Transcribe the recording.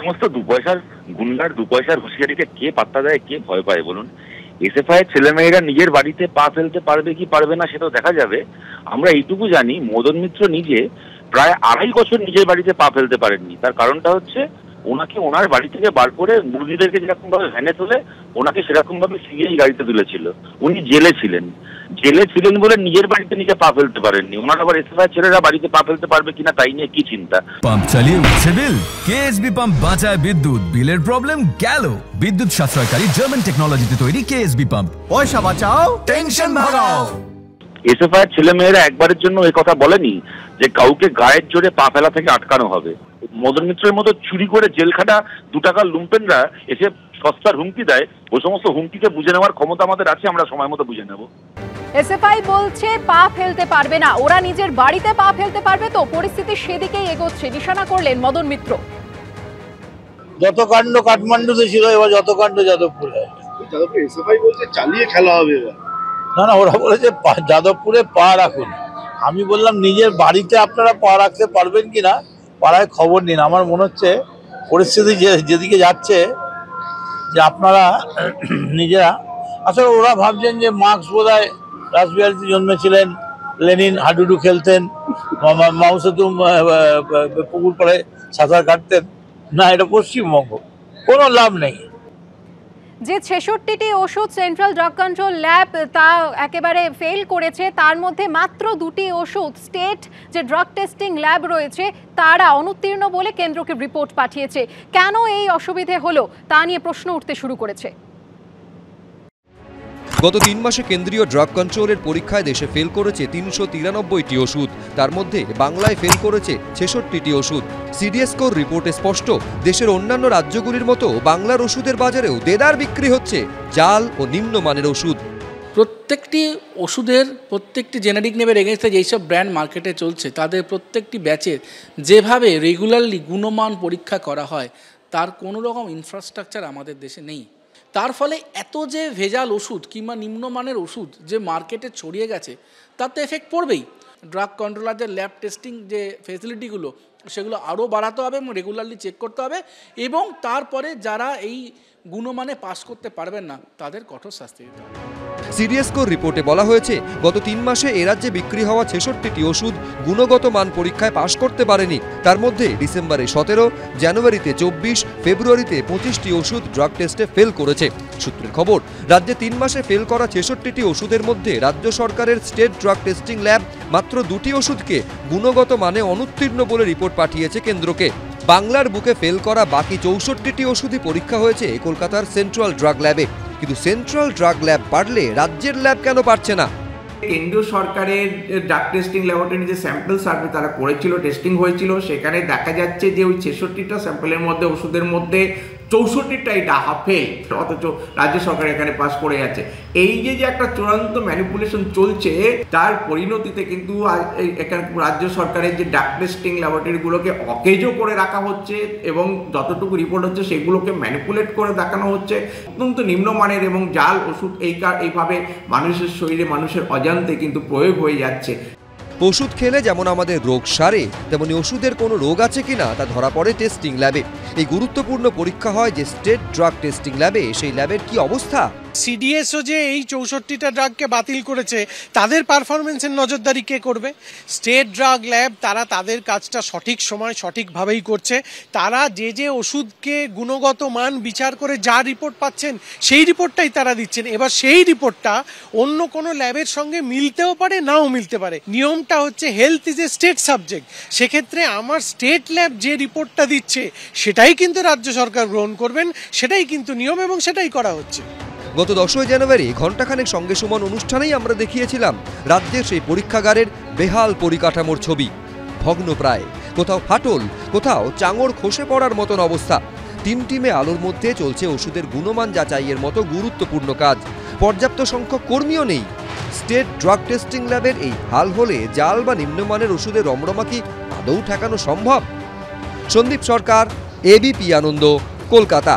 সমস্ত দু পয়সার গুন্ডার দু পয়সার হুঁশিয়ারিকে কে পাত্তা দেয়, কে ভয় পায় বলুন? এসএফআই এর ছেলেমেয়েরা নিজের বাড়িতে পা ফেলতে পারবে কি পারবে না সেটাও দেখা যাবে। আমরা এইটুকু জানি, মদন মিত্র নিজে প্রায় 2.5 বছর নিজের বাড়িতে পা ফেলতে পারেননি। তার কারণটা হচ্ছে ওনাকে ওনার বাড়ি থেকে বার করে মুরগিদেরকে যেরকম ভাবে ভ্যানে তোলে, ওনাকে সেরকম ভাবে সিবিআই গাড়িতে তুলেছিল। উনি জেলে ছিলেন বলে নিজের বাড়িতে নিজে পা ফেলতে পারেননি। ওনার আবার এসএফআই ছেলেরা বাড়িতে পা ফেলতে পারবে কিনা তাই নিয়ে কি চিন্তা। পাম্প চালিয়ে উঠছে বিল, কেএসবি পাম্প বাঁচায় বিদ্যুৎ, বিলের প্রবলেম গেল। বিদ্যুৎ সাশ্রয়কারী জার্মান টেকনোলজিতে তৈরি কেএসবি পাম্প, পয়সা বাঁচাও, টেনশন ভাগাও। এসএফআই ছেলেমেয়েরা একবারের জন্য এই কথা বলেনি যে কাউকে গায়ের জোরে পা ফেলা থেকে আটকানো হবে। মদন মিত্রের মতো চুরি করে জেল খাটা 2 টাকার লুম্পেনরা এসে সস্তার হুমকি দেয়, ওই সমস্ত হুমকিকে বুঝে নেওয়ার ক্ষমতা আমাদের আছে, আমরা সময় মতো বুঝে নেব। এসএফআই বলছে পা ফেলতে পারবে না, ওরা নিজের বাড়িতে পা ফেলতে পারবে। তো পরিস্থিতি সেদিকেই এগোচ্ছে, নিশানা করলেন মদন মিত্র। যত কাণ্ড কাঠমান্ডুতে ছিল, এবার যত কাণ্ড যাদবপুরে। এসএফআই বলছে চালিয়ে খেলা হবে এবার। না, ওরা বলেছে যাদবপুরে পা রাখুন। আমি বললাম নিজের বাড়িতে আপনারা পা রাখতে পারবেন কিনা পাড়ায় খবর নিন। আমার মনে হচ্ছে পরিস্থিতি যেদিকে যাচ্ছে যে আপনারা নিজেরা, আসলে ওরা ভাবছেন যে মার্কস বোধহয় রাসবিহারীতে জন্মেছিলেন, লেনিন হাডুডু খেলতেন, মাও সেতুং পুকুর পাড়ে সাঁতার কাটতেন। না, এটা পশ্চিমবঙ্গ, কোনো লাভ নেই। যে 66টি ওষুধ সেন্ট্রাল ড্রাগ কন্ট্রোল ল্যাব তা একেবারে ফেল করেছে, তার মধ্যে মাত্র 2টি ওষুধ স্টেট যে ড্রাগ টেস্টিং ল্যাব রয়েছে তারা অনুত্তীর্ণ বলে কেন্দ্রকে রিপোর্ট পাঠিয়েছে। কেন এই অসুবিধে হলো তা নিয়ে প্রশ্ন উঠতে শুরু করেছে। গত 3 মাসে কেন্দ্রীয় ড্রাগ কন্ট্রোলের পরীক্ষায় দেশে ফেল করেছে 393টি ওষুধ, তার মধ্যে বাংলায় ফেল করেছে 66টি ওষুধ। সিডিএসকোর রিপোর্টে স্পষ্ট, দেশের অন্যান্য রাজ্যগুলির মতো বাংলার ওষুধের বাজারেও দেদার বিক্রি হচ্ছে জাল ও নিম্নমানের ওষুধ। প্রত্যেকটি ওষুধের প্রত্যেকটি জেনেরিক নেমের এগেইনস্টে যেসব ব্র্যান্ড মার্কেটে চলছে তাদের প্রত্যেকটি ব্যাচের যেভাবে রেগুলারলি গুণমান পরীক্ষা করা হয় তার কোনো রকম ইনফ্রাস্ট্রাকচার আমাদের দেশে নেই। তার ফলে এত যে ভেজাল ওষুধ কিংবা নিম্নমানের ওষুধ যে মার্কেটে ছড়িয়ে গেছে তাতে এফেক্ট পড়বেই। ড্রাগ কন্ট্রোলারদের ল্যাব টেস্টিং যে ফেসিলিটিগুলো সেগুলো আরও বাড়াতে হবে এবং রেগুলারলি চেক করতে হবে, এবং তারপরে যারা এই গুণমানে পাস করতে পারবেন না তাদের কঠোর শাস্তি দিতে হবে। সিডিএসকোর রিপোর্টে বলা হয়েছে, গত 3 মাসে এ রাজ্যে বিক্রি হওয়া 66টি ওষুধ গুণগত মান পরীক্ষায় পাশ করতে পারেনি। তার মধ্যে ডিসেম্বরে 17, জানুয়ারিতে 24, ফেব্রুয়ারিতে 25টি ওষুধ ড্রাগ টেস্টে ফেল করেছে। সূত্রের খবর, রাজ্যে 3 মাসে ফেল করা 66টি ওষুধের মধ্যে রাজ্য সরকারের স্টেট ড্রাগ টেস্টিং ল্যাব মাত্র 2টি ওষুধকে গুণগত মানে অনুত্তীর্ণ বলে রিপোর্ট পাঠিয়েছে কেন্দ্রকে। বাংলার বুকে ফেল করা বাকি 64টি ওষুধই পরীক্ষা হয়েছে কলকাতার সেন্ট্রাল ড্রাগ ল্যাবে। কিন্তু সেন্ট্রাল ড্রাগ ল্যাব পারলে রাজ্যের ল্যাব কেন পারছে না? কেন্দ্রীয় সরকারের ড্রাগ টেস্টিং ল্যাবরেটরি যে স্যাম্পল সার্ভে তারা করেছিল, টেস্টিং হয়েছিল, সেখানে দেখা যাচ্ছে যে ওই 66টা স্যাম্পলের মধ্যে ওষুধের মধ্যে 64টাই ডাহা ফেল, অথচ রাজ্য সরকার এখানে পাস করে যাচ্ছে। এই যে একটা চূড়ান্ত ম্যানিপুলেশন চলছে তার পরিণতিতে কিন্তু এখানে রাজ্য সরকারের যে ড্রাগ টেস্টিং ল্যাবরেটরিগুলোকে অকেজো করে রাখা হচ্ছে এবং যতটুকু রিপোর্ট হচ্ছে সেগুলোকে ম্যানিপুলেট করে দেখানো হচ্ছে। অত্যন্ত নিম্নমানের এবং জাল ওষুধ এইভাবে মানুষের শরীরে মানুষের অজান্তে কিন্তু প্রয়োগ হয়ে যাচ্ছে। ওষুধ খেলে যেমন আমাদের রোগ সারে, তেমনি ওষুধের কোনো রোগ আছে কিনা তা ধরা পড়ে টেস্টিং ল্যাবে। এই গুরুত্বপূর্ণ পরীক্ষা হয় যে স্টেট ড্রাগ টেস্টিং ল্যাবে, সেই ল্যাবের কি অবস্থা? সিডিএসও যে এই 64টা ড্রাগকে বাতিল করেছে তাদের পারফরমেন্সের নজরদারি কে করবে? স্টেট ড্রাগ ল্যাব তারা তাদের কাজটা সঠিক সময় সঠিকভাবেই করছে। তারা যে ওষুধকে গুণগত মান বিচার করে যা রিপোর্ট পাচ্ছেন সেই রিপোর্টটাই তারা দিচ্ছেন। এবার সেই রিপোর্টটা অন্য কোনো ল্যাবের সঙ্গে মিলতেও পারে, নাও মিলতে পারে। নিয়মটা হচ্ছে health is a state subject. সেক্ষেত্রে আমার স্টেট ল্যাব যে রিপোর্টটা দিচ্ছে সেটাই কিন্তু রাজ্য সরকার গ্রহণ করবেন, সেটাই কিন্তু নিয়ম এবং সেটাই করা হচ্ছে। গত 10 জানুয়ারি ঘণ্টাখানেক সঙ্গে সমান অনুষ্ঠানেই আমরা দেখিয়েছিলাম রাজ্যের সেই পরীক্ষাগারের বেহাল পরিকাঠামোর ছবি। ভগ্নপ্রায়, কোথাও ফাটল, কোথাও চাঙড় খসে পড়ার মতন অবস্থা। টিমটিমে আলোর মধ্যে চলছে ওষুধের গুণমান যাচাইয়ের মতো গুরুত্বপূর্ণ কাজ। পর্যাপ্ত সংখ্যক কর্মীও নেই। স্টেট ড্রাগ টেস্টিং ল্যাবের এই হাল হলে জাল বা নিম্নমানের ওষুধের রমরমা কি আদৌ ঠেকানো সম্ভব? সন্দীপ সরকার, এবিপি আনন্দ, কলকাতা।